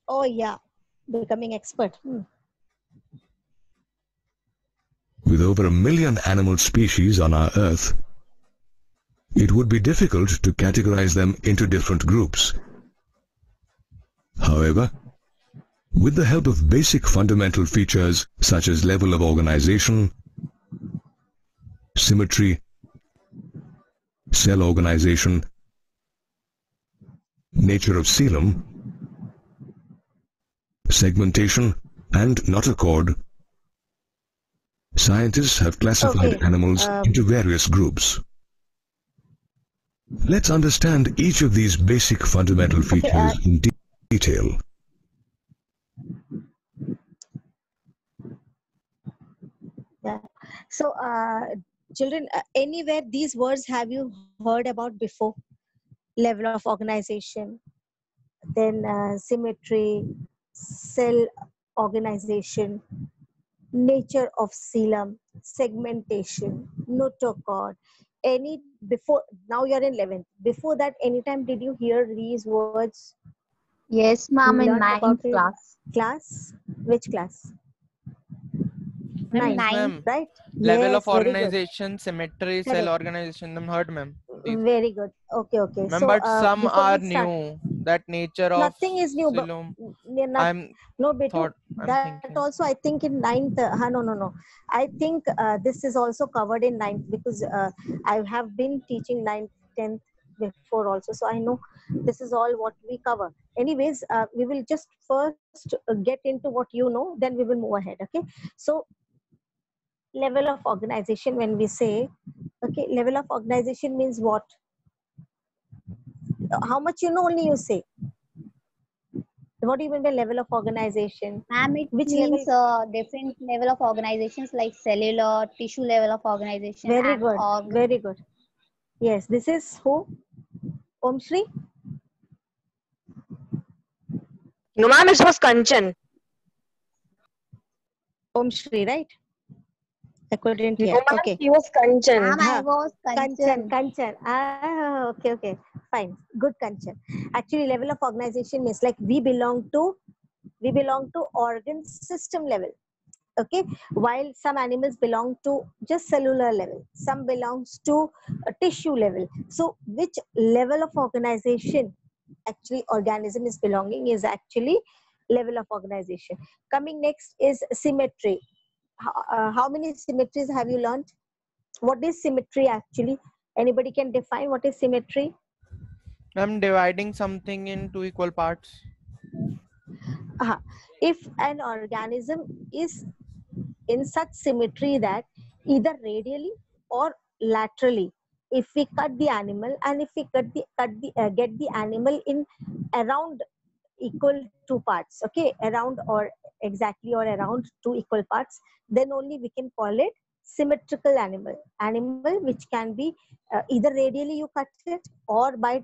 Oh yeah, becoming expert. With over 1 million animal species on our Earth, it would be difficult to categorize them into different groups. However, with the help of basic fundamental features such as level of organization, symmetry, cell organization, nature of coelom, segmentation, and notochord, scientists have classified animals into various groups. Let's understand each of these basic fundamental features in detail. Yeah. So, children, anywhere these words have you heard about before? Level of organization, then symmetry, cell organization, nature of coelom, segmentation, notochord. Any before now you're in 11th. Before that, anytime did you hear these words? Yes, ma'am, in Learned about 9th it? class. Class? Which class? Ma'am, Yes, 9th, ma'am. right? Level Yes, of very good. organization, symmetry, cell Correct. organization. I'm heard, ma'am. Very good. Okay, okay. Ma'am, So, but some before are we start, new. That nature of nothing is new, but coelom. not, I'm no, Betu, I'm that thinking. also I think in 9th. No. I think this is also covered in 9th because I have been teaching 9th, 10th before also. So I know this is all what we cover. Anyways, we will just first get into what you know, then we will move ahead. Okay. So, level of organization, when we say, okay, level of organization means what? How much you know only you say. What do you mean by level of organization? Ma'am, it Which means level? different level of organizations like cellular, tissue level of organization Very and good. organ. Very good. Yes, this is who? Om Shri? No, ma'am, it was Kanchan. Om Shri, right? I couldn't No, hear. ma'am, Okay. he was Kanchan. Ma'am, I was Kanchan, Kanchan. Kanchan. Ah, okay. Fine. Good, Kanchan. Actually, level of organization means like we belong to organ system level. Okay, while some animals belong to just cellular level, some belongs to a tissue level. So which level of organization actually organism is belonging is actually level of organization. Coming next is symmetry. How many symmetries have you learned? What is symmetry actually? Anybody can define what is symmetry? I'm dividing something in two equal parts. If an organism is in such symmetry that either radially or laterally, if we cut the animal and if we get the animal in around equal two parts, okay, around or exactly or around two equal parts, then only we can call it symmetrical animal which can be either radially you cut it or by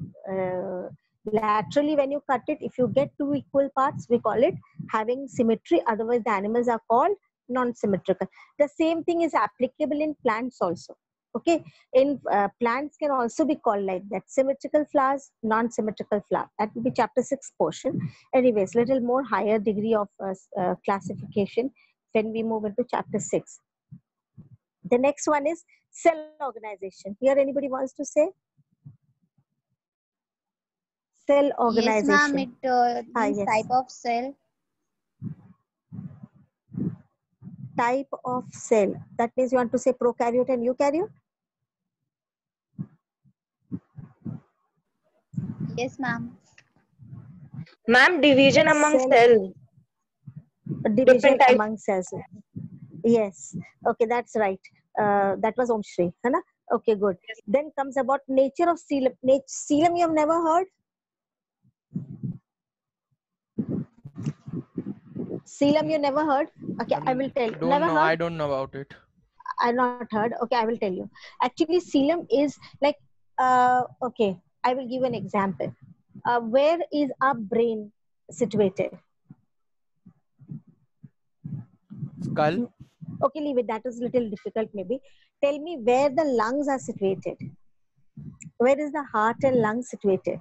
laterally when you cut it. If you get two equal parts, we call it having symmetry. Otherwise the animals are called non-symmetrical. The same thing is applicable in plants also. Okay, in plants can also be called like that: symmetrical flowers, non-symmetrical flower. That will be chapter 6 portion. Anyways, little more higher degree of classification when we move into chapter 6. The next one is cell organization. Here anybody wants to say? Cell Yes, ma'am, organization. it means Yes. type of cell. Type of cell. That means you want to say prokaryote and eukaryote? Yes, ma'am. Ma'am, division among Cell. cells. Division types. among cells. Yes. Okay, that's right. That was Om Shri. Hai na? Okay, good. Then comes about nature of coelom. Coelom you have never heard? Coelom you never heard? Okay, I will tell you. Never heard? I don't know about it. I've not heard. Okay, I will tell you. Actually, coelom is like, okay, I will give an example. Where is our brain situated? Skull. Okay, leave it. That is a little difficult maybe. Tell me where the lungs are situated. Where is the heart and lungs situated?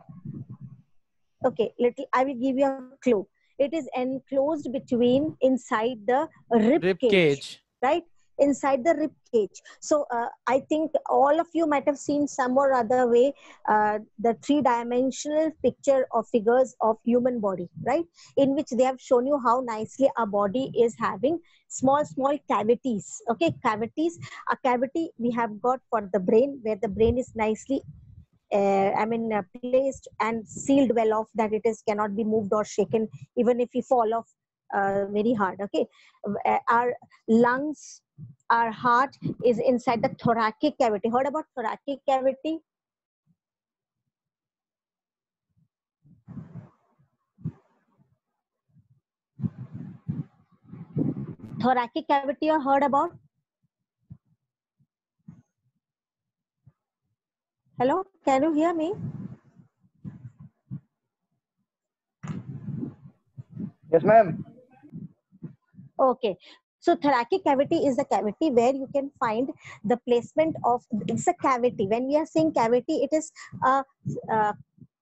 Okay, I will give you a clue. It is enclosed between inside the rib Rib cage, cage. right? Inside the rib cage. So I think all of you might have seen some or other way the three-dimensional picture of figures of human body, right? In which they have shown you how nicely our body is having small cavities. Okay, cavities. A cavity we have got for the brain, where the brain is nicely placed and sealed well off, that it is cannot be moved or shaken even if we fall off very hard. Okay, our lungs, our heart is inside the thoracic cavity. Heard about thoracic cavity? Thoracic cavity you heard about? Hello, can you hear me? Yes, ma'am. Okay, so thoracic cavity is the cavity where you can find the placement of, it's a cavity. When we are saying cavity, it is a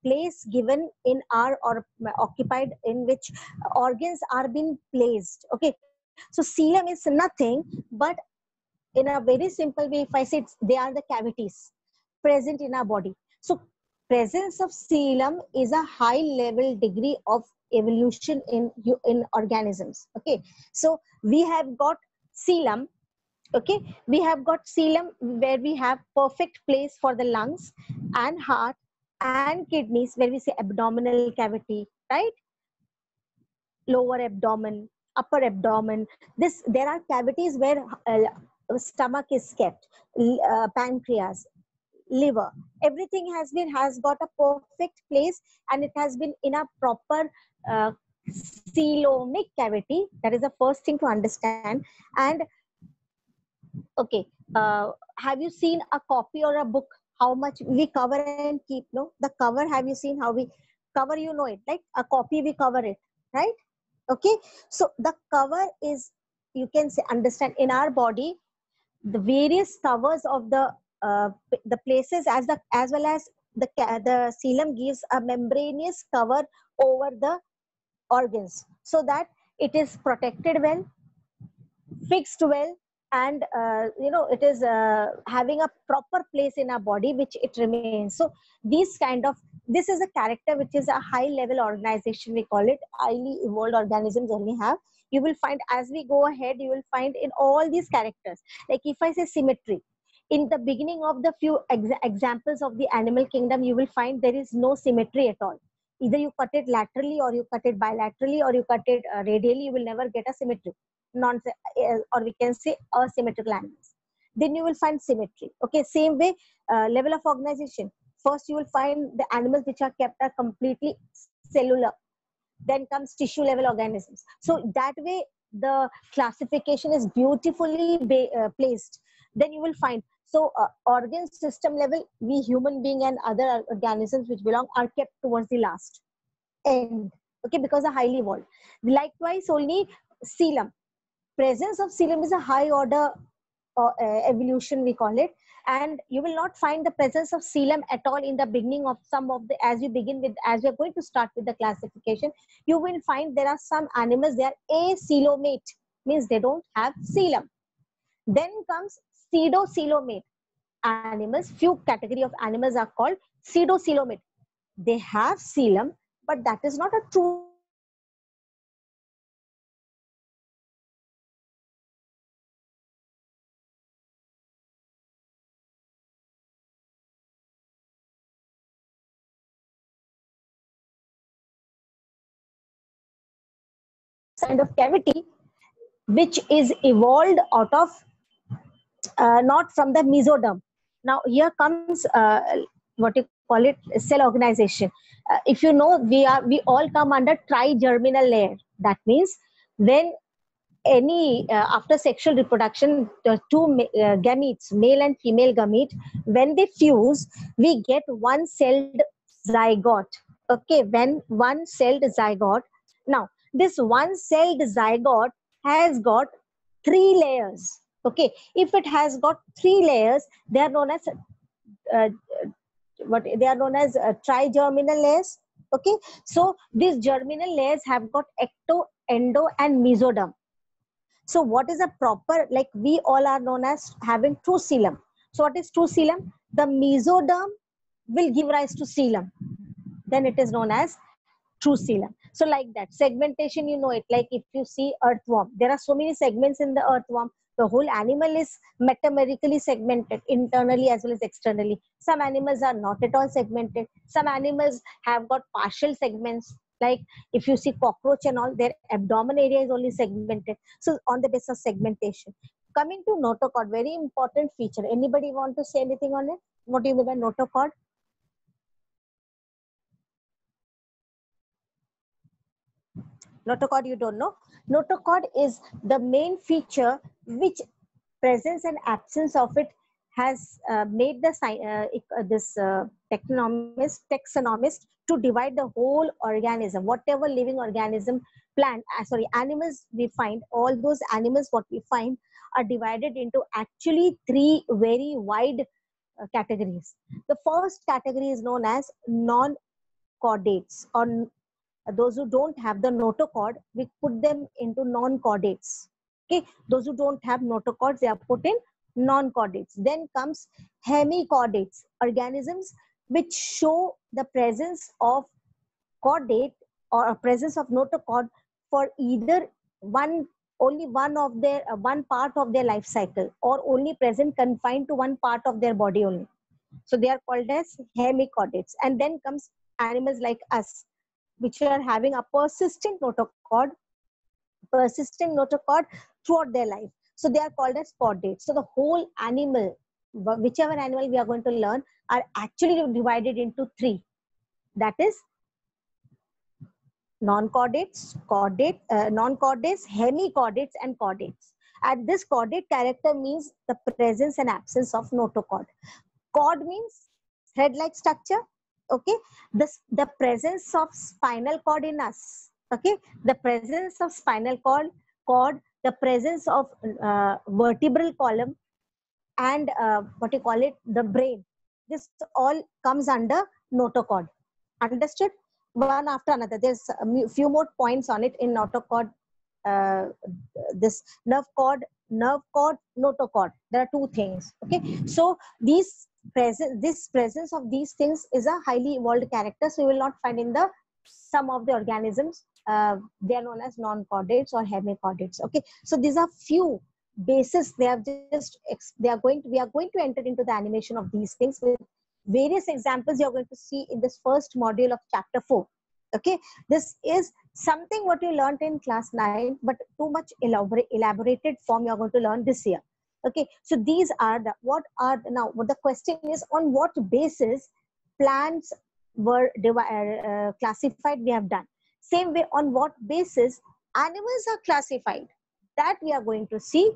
place given in our or occupied in which organs are being placed. Okay, so coelom is nothing but, in a very simple way, if I say they are the cavities present in our body. So presence of coelom is a high level degree of evolution in organisms. Okay, so we have got coelom. Okay, we have got coelom where we have perfect place for the lungs and heart and kidneys, where we say abdominal cavity, right? Lower abdomen, upper abdomen. This, there are cavities where stomach is kept, pancreas, liver, everything has got a perfect place, and it has been in a proper uh, coelomic cavity. That is the first thing to understand. And okay, have you seen a copy or a book, how much we cover and keep? No, the cover, have you seen how we cover? You know it, like a copy we cover it, right? Okay, so the cover is, you can say, understand, in our body the various covers of the places, as well as the coelom gives a membranous cover over the organs, so that it is protected well, fixed well, and it is having a proper place in our body which it remains. So these kind of, this is a character which is a high level organization, we call it. Highly evolved organisms only have. You will find, as we go ahead, you will find in all these characters, like if I say symmetry, in the beginning of the few examples of the animal kingdom, you will find there is no symmetry at all. Either you cut it laterally, or you cut it bilaterally, or you cut it radially, you will never get a symmetry. Or we can say asymmetrical animals. Then you will find symmetry. Okay, same way, level of organization. First you will find the animals which are kept are completely cellular. Then comes tissue level organisms. So that way the classification is beautifully placed. Then you will find, so organ system level, we human being and other organisms which belong are kept towards the last end. Okay, because they're highly evolved. Likewise, only coelom, presence of coelom is a high order evolution, we call it. And you will not find the presence of coelom at all in the beginning of some of the, as we are going to start with the classification, you will find there are some animals, they are acoelomate, means they don't have coelom. Then comes pseudocoelomate animals. Few category of animals are called pseudocoelomate. They have coelom, but that is not a true kind of cavity which is evolved out of not from the mesoderm. Now here comes what you call it, cell organization. If you know, we all come under trigerminal layer. That means when any after sexual reproduction, the two gametes, male and female gamete, when they fuse, we get one celled zygote. Okay, when one celled zygote. Now this one celled zygote has got three layers. Okay, if it has got three layers, they are known as what they are known as trigerminal layers. Okay, so these germinal layers have got ecto, endo, and mesoderm. So what is a proper, like we all are known as having true coelom. So what is true coelom? The mesoderm will give rise to coelom. Then it is known as true coelom. So like that segmentation, you know it, like if you see earthworm, there are so many segments in the earthworm. The whole animal is metamerically segmented internally as well as externally. Some animals are not at all segmented. Some animals have got partial segments. Like if you see cockroach and all, their abdomen area is only segmented. So on the basis of segmentation. Coming to notochord, very important feature. Anybody want to say anything on it? What do you mean by notochord? Notochord you don't know. Notochord is the main feature which presence and absence of it has made the taxonomist to divide the whole organism, whatever living organism, plant, animals we find, all those animals what we find are divided into actually three very wide categories. The first category is known as non-chordates, or those who don't have the notochord, we put them into non-chordates. Okay, those who don't have notochords, they are put in non-chordates. Then comes hemichordates, organisms which show the presence of chordate or a presence of notochord for either only one part of their life cycle, or only present confined to one part of their body only. So they are called as hemichordates. And then comes animals like us, which are having a persistent notochord throughout their life. So they are called as chordates. So the whole animal, whichever animal we are going to learn, are actually divided into three. That is non-chordates, non-chordates, hemichordates, and chordates. And this chordate character means the presence and absence of notochord. Chord means thread-like structure. Okay, the presence of spinal cord in us. Okay, the presence of spinal cord, the presence of vertebral column, and the brain. This all comes under notochord. Understood? One after another. There's a few more points on it in notochord. This nerve cord, notochord. There are two things. Okay, so this presence of these things is a highly evolved character. So you will not find in some of the organisms. They are known as non-chordates or hemichordates. Okay, so these are few bases. We are going to enter into the animation of these things with various examples you are going to see in this first module of chapter 4. Okay, this is something what you learned in class 9, but too much elaborated form you are going to learn this year. Okay, so these are what the question is, on what basis plants were classified, we have done. Same way, on what basis animals are classified, that we are going to see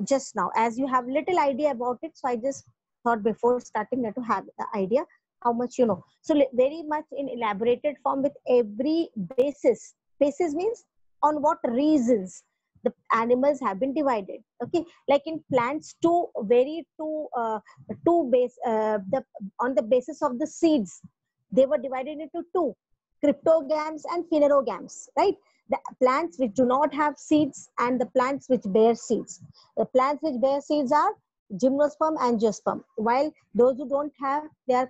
just now. As you have little idea about it, so I just thought before starting to have the idea how much you know. So very much in elaborated form with every basis. Basis means on what reasons the animals have been divided. Okay, like in plants, on the basis of the seeds, they were divided into two: cryptogams and phanerogams. Right? The plants which do not have seeds and the plants which bear seeds. The plants which bear seeds are gymnosperm and angiosperm, while those who don't have, they are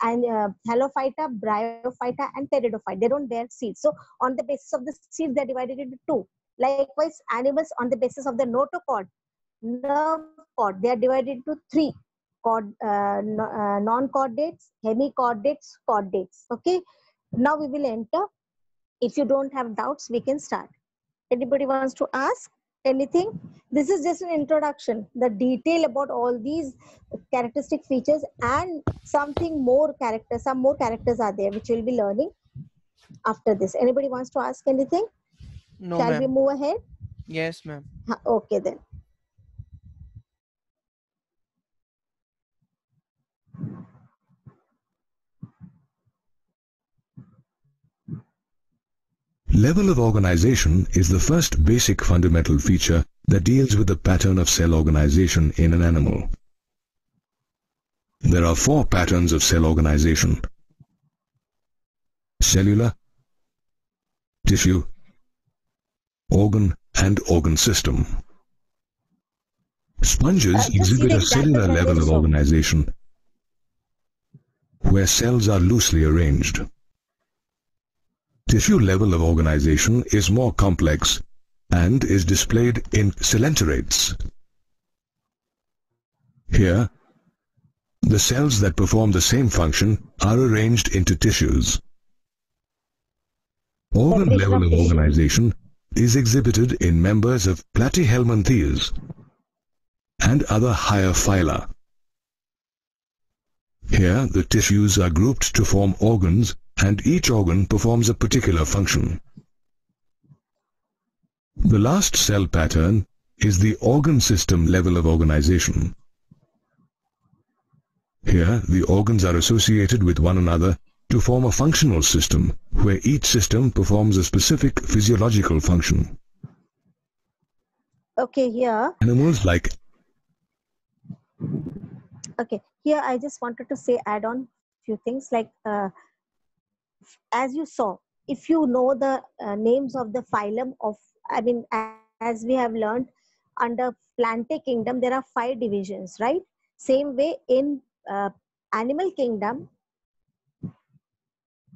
Halophyta, Bryophyta, and Pteridophyta. They don't bear seeds. So on the basis of the seeds, they're divided into two. Likewise, animals on the basis of the notochord, nerve cord, they are divided into three: non-chordates, hemichordates, chordates. Okay, now we will enter. If you don't have doubts, we can start. Anybody wants to ask anything? This is just an introduction. The detail about all these characteristic features and some more characters are there which we'll be learning after this. Anybody wants to ask anything? No, Shall we move ahead? Yes, ma'am. Okay then. Level of organization is the first basic fundamental feature that deals with the pattern of cell organization in an animal. There are 4 patterns of cell organization. cellular, tissue, organ, and organ system. Sponges Just see exhibit the a cellular examples I level will of show. organization where cells are loosely arranged. Tissue level of organization is more complex and is displayed in coelenterates. Here, the cells that perform the same function are arranged into tissues. Organ Definition level of of tissue. organization is exhibited in members of Platyhelminthes and other higher phyla. Here, the tissues are grouped to form organs, and each organ performs a particular function. The last cell pattern is the organ system level of organization. Here, the organs are associated with one another to form a functional system, where each system performs a specific physiological function. Okay, here. Animals like Okay, here I just wanted to say, add on few things like as you saw, if you know the names of the phylum of, I mean, as we have learned under Plantae kingdom, there are 5 divisions, right? Same way in animal kingdom,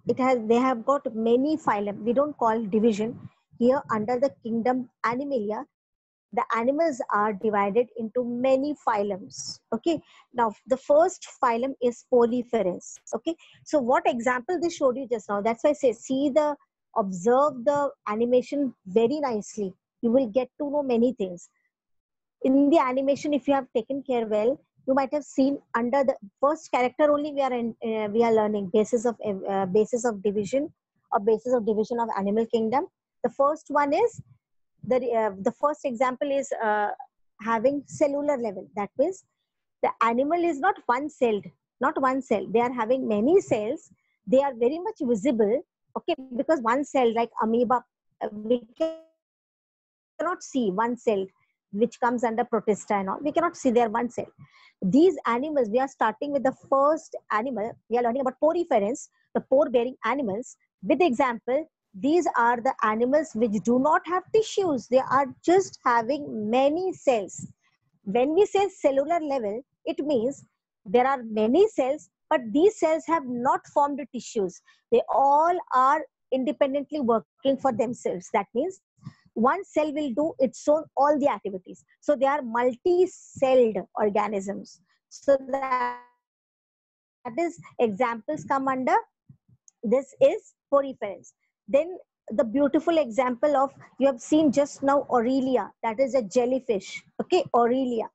they have got many phylum. We don't call division here under the kingdom Animalia. The animals are divided into many phylums. Okay, now the first phylum is Polypherans. Okay, so what example they showed you just now, that's why I say observe the animation very nicely. You will get to know many things in the animation. If you have taken care well, you might have seen under the first character only we are learning basis of division or basis of division of animal kingdom. The first one is the first example is having cellular level. That means the animal is not one celled, not one cell. They are having many cells. They are very much visible. Okay, because one cell like amoeba, we cannot see one cell which comes under protista and all. We cannot see their one cell. These animals, we are starting with the first animal. We are learning about poriferans, the pore-bearing animals. With example, these are the animals which do not have tissues. They are just having many cells. When we say cellular level, it means there are many cells, but these cells have not formed tissues. They all are independently working for themselves. That means one cell will do its own all the activities. So they are multi-celled organisms. So that is examples come under this is poriferans. Then the beautiful example of, you have seen just now Aurelia, that is a jellyfish. Okay, Aurelia.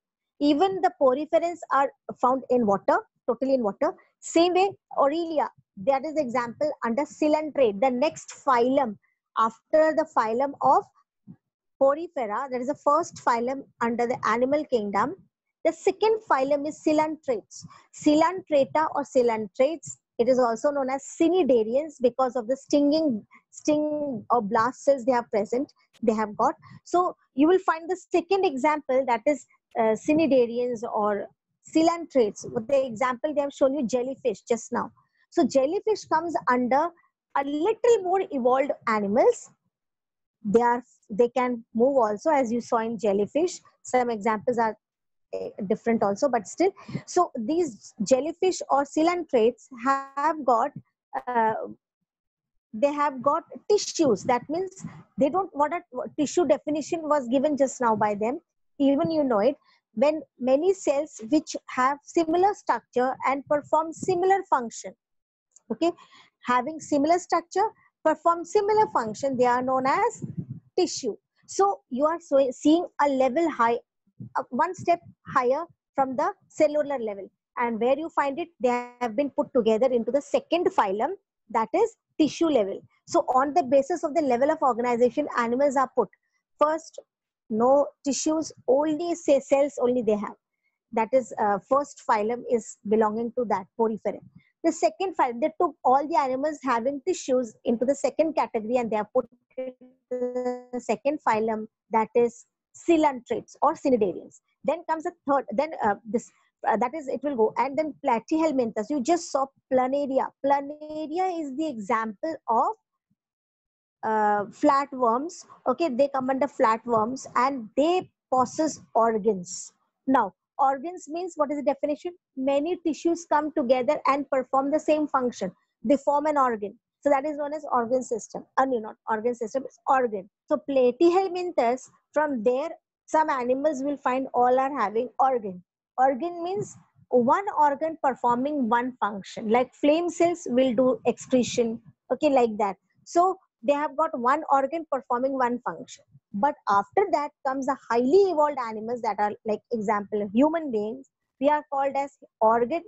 Even the poriferans are found in water, totally in water. Same way, Aurelia, that is example under coelenterate, the next phylum after the phylum of Porifera. That is the first phylum under the animal kingdom. The second phylum is coelentrates. Coelentrata or coelentrates, it is also known as cnidarians because of the sting or blast cells they have present, they have got. So you will find the second example, that is cnidarians or coelentrates. With the example they have shown you jellyfish just now. So jellyfish comes under a little more evolved animals. They can move also, as you saw in jellyfish. Some examples are different also, but still. So these jellyfish or coelentrates have got uh, they have got tissues. That means they don't, what a tissue definition was given just now by them, even you know it, when many cells which have similar structure and perform similar function. Okay, having similar structure, perform similar function, they are known as tissue. So you are seeing a level high, one step higher from the cellular level, and where you find it, they have been put together into the second phylum, that is tissue level. So on the basis of the level of organization, animals are put. First, no tissues, only say cells only they have. That is first phylum is belonging to that poriferan. The second phylum, they took all the animals having tissues into the second category, and they are put the second phylum, that is coelentrates or cnidarians. Then comes the third, then this that is, it will go. And then platyhelminthes, you just saw planaria. Planaria is the example of flatworms. Okay, they come under flatworms and they possess organs. Now, organs means, what is the definition? Many tissues come together and perform the same function. They form an organ. So that is known as organ system. Not organ system, it's organ. So platyhelminthes, from there, some animals will find all are having organ. Organ means one organ performing one function. Like flame cells will do excretion. Okay, like that. So they have got one organ performing one function. But after that comes the highly evolved animals that are like example human beings. We are called as organ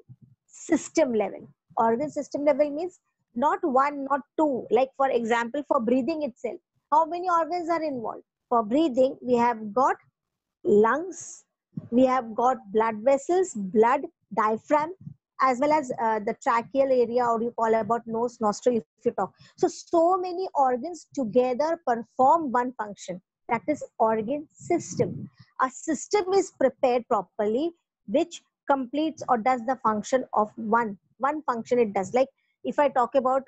system level. Organ system level means not one, not two. Like for example, for breathing itself, how many organs are involved? For breathing, we have got lungs, we have got blood vessels, blood, diaphragm, as well as the tracheal area, or you call about nose, nostril, if you talk. So many organs together perform one function. That is organ system. A system is prepared properly, which completes or does the function of one function it does. Like if I talk about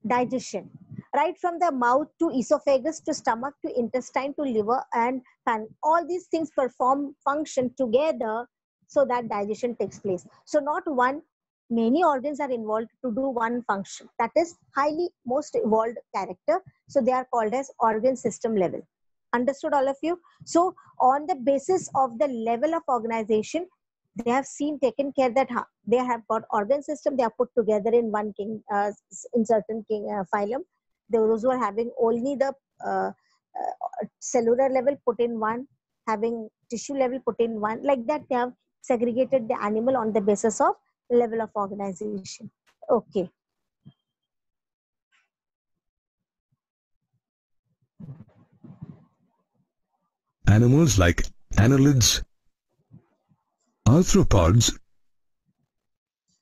digestion, right from the mouth to esophagus to stomach to intestine to liver and all these things perform function together so that digestion takes place. So not one, many organs are involved to do one function. That is highly most evolved character. So they are called as organ system level. Understood, all of you? So on the basis of the level of organization, they have taken care that they have got organ system, they are put together in one in certain phylum. Those who are having only the cellular level put in one, having tissue level put in one, like that they have segregated the animal on the basis of level of organization. Okay. Animals like annelids, arthropods,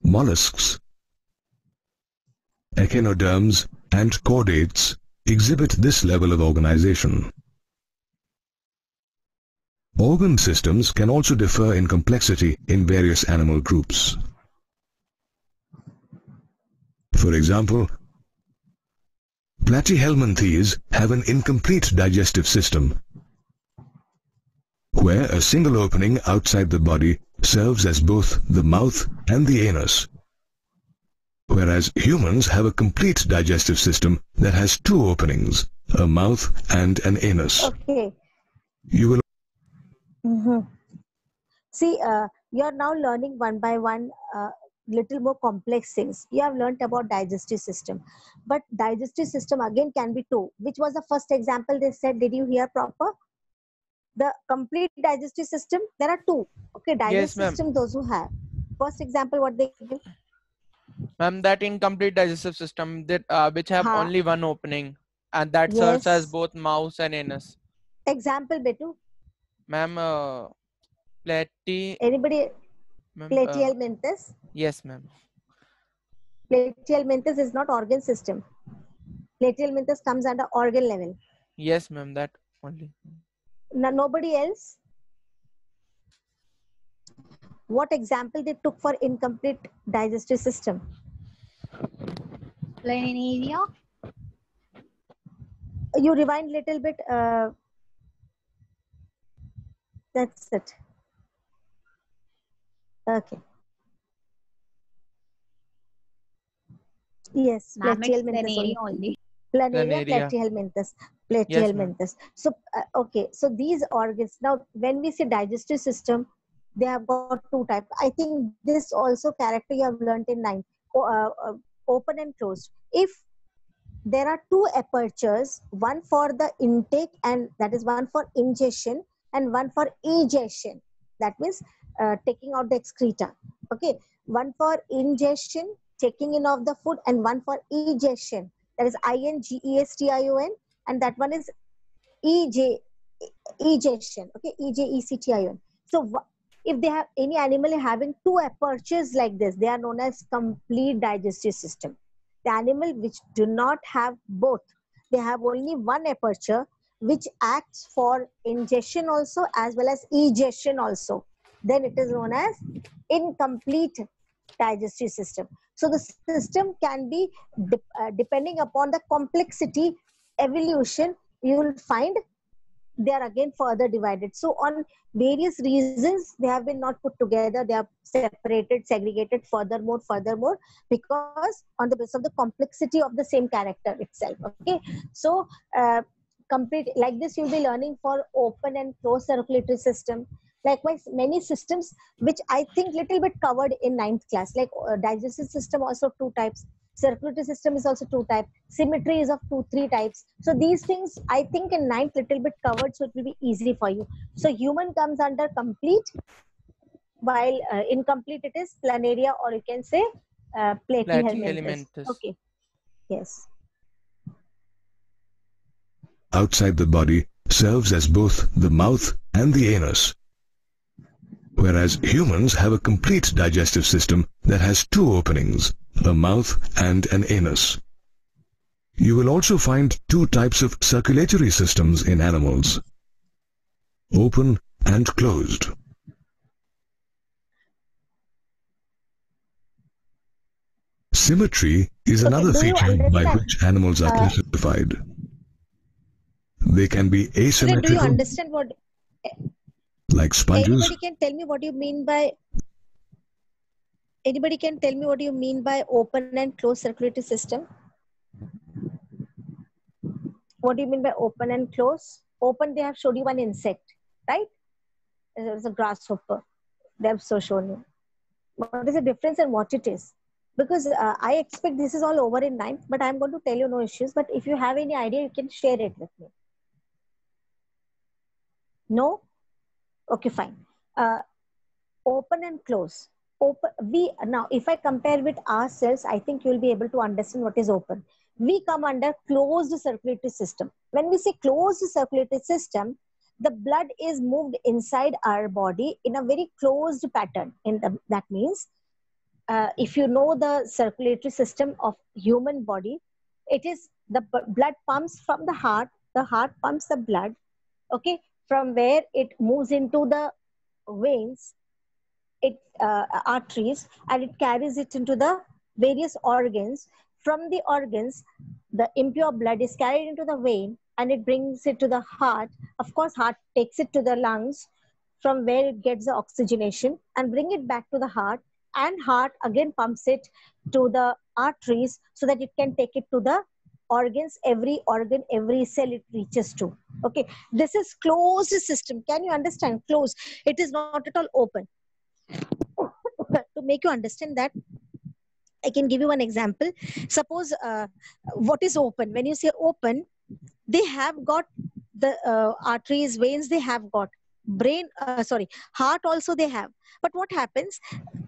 mollusks, echinoderms, and chordates exhibit this level of organization. Organ systems can also differ in complexity in various animal groups. For example, platyhelminthes have an incomplete digestive system, where a single opening outside the body serves as both the mouth and the anus, whereas humans have a complete digestive system that has two openings, a mouth and an anus. Okay. You will See, you are now learning one by one little more complex things. You have learned about digestive system, but digestive system again can be two. Which was the first example they said? Did you hear proper? The complete digestive system, there are two. Okay, digestive ma'am. system, those who have. First example, what they give? Ma'am, that incomplete digestive system that which have only one opening, and that serves as Yes. both mouth and anus. Example, Betu. Ma'am, Anybody? ma'am, Platyhelminthes. yes, ma'am. Platyhelminthes is not organ system. Platyhelminthes comes under organ level. Yes, ma'am, that only. Nobody else? What example they took for incomplete digestive system? Planaria. You rewind little bit. That's it. Okay. Yes, Ma'am, it's platyhelminthes planaria only. only. Planaria, Planaria. platyhelminthes. So, okay. So these organs, now when we say digestive system, they have got two types. I think this also character you have learned in 9. Open and closed. If there are two apertures, one for the intake, and that is one for ingestion, and one for egestion. That means taking out the excreta. Okay, one for ingestion, taking in of the food, and one for egestion. That is ingestion, and that one is egestion. Okay, egestion. So if they have any animal having two apertures like this, they are known as complete digestive system. The animal which do not have both, they have only one aperture which acts for ingestion also as well as egestion also. then it is known as incomplete digestive system. So the system can be depending upon the complexity evolution, you will find they are again further divided. So on various reasons they have been not put together, they are separated, segregated furthermore, because on the basis of the complexity of the same character itself. Okay, so complete like this you'll be learning for open and closed circulatory system. Likewise, many systems which I think little bit covered in 9th class, like digestive system also 2 types, circulatory system is also 2 types, symmetry is of 3 types. So these things I think in 9th little bit covered, so it will be easy for you. So human comes under complete, while incomplete it is planaria, or you can say platyhelminthes. Okay, yes. Outside the body serves as both the mouth and the anus, whereas humans have a complete digestive system that has 2 openings, a mouth and an anus. You will also find 2 types of circulatory systems in animals, open and closed. Symmetry is another feature by which animals are classified. They can be asymmetrical. Do you understand what? Like sponges. Anybody can tell me what you mean by? Anybody can tell me what you mean by open and closed circulatory system? What do you mean by open and closed? Open, they have showed you one insect, right? There's a grasshopper. They have so shown you. What is the difference and what it is? Because I expect this is all over in 9th, but I'm going to tell you no issues. But if you have any idea, you can share it with me. No? Okay, fine. Open and close. Open. Now, if I compare with ourselves, I think you'll be able to understand what is open. We come under closed circulatory system. When we say closed circulatory system, the blood is moved inside our body in a very closed pattern. That means, if you know the circulatory system of human body, it is the blood pumps from the heart pumps the blood, okay, from where it moves into the veins, arteries, and it carries it into the various organs. From the organs, the impure blood is carried into the vein and it brings it to the heart. Of course, heart takes it to the lungs, from where it gets the oxygenation and bring it back to the heart, and heart again pumps it to the arteries so that it can take it to the organs, every organ, every cell it reaches to. Okay, this is closed system. Can you understand? Closed. It is not at all open. To make you understand that, I can give you one example. Suppose what is open? When you say open, they have got the arteries, veins, they have got brain, heart also they have. But what happens?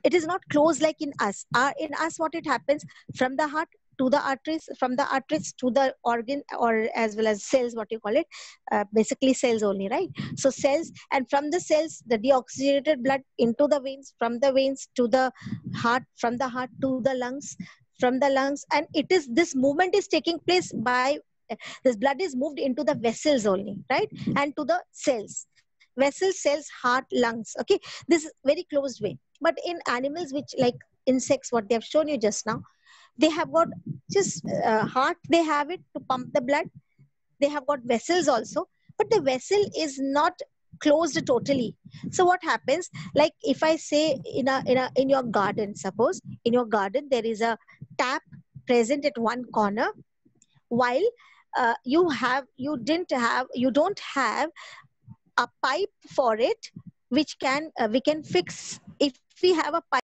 It is not closed like in us. In us, what it happens, from the heart to the arteries, from the arteries to the organ, or as well as cells, what you call it, basically cells only, right? So cells, and from the cells, the deoxygenated blood into the veins, from the veins to the heart, from the heart to the lungs, from the lungs, and it is, this movement is taking place by, this blood is moved into the vessels only, right? And to the cells, vessels, cells, heart, lungs. Okay, this is very closed way. But in animals, which like insects, what they have shown you just now, they have got just heart, they have it to pump the blood. They have got vessels also, but the vessel is not closed totally. So what happens, like if I say in your garden, suppose in your garden there is a tap present at one corner, while you don't have a pipe for it, which can we can fix. If we have a pipe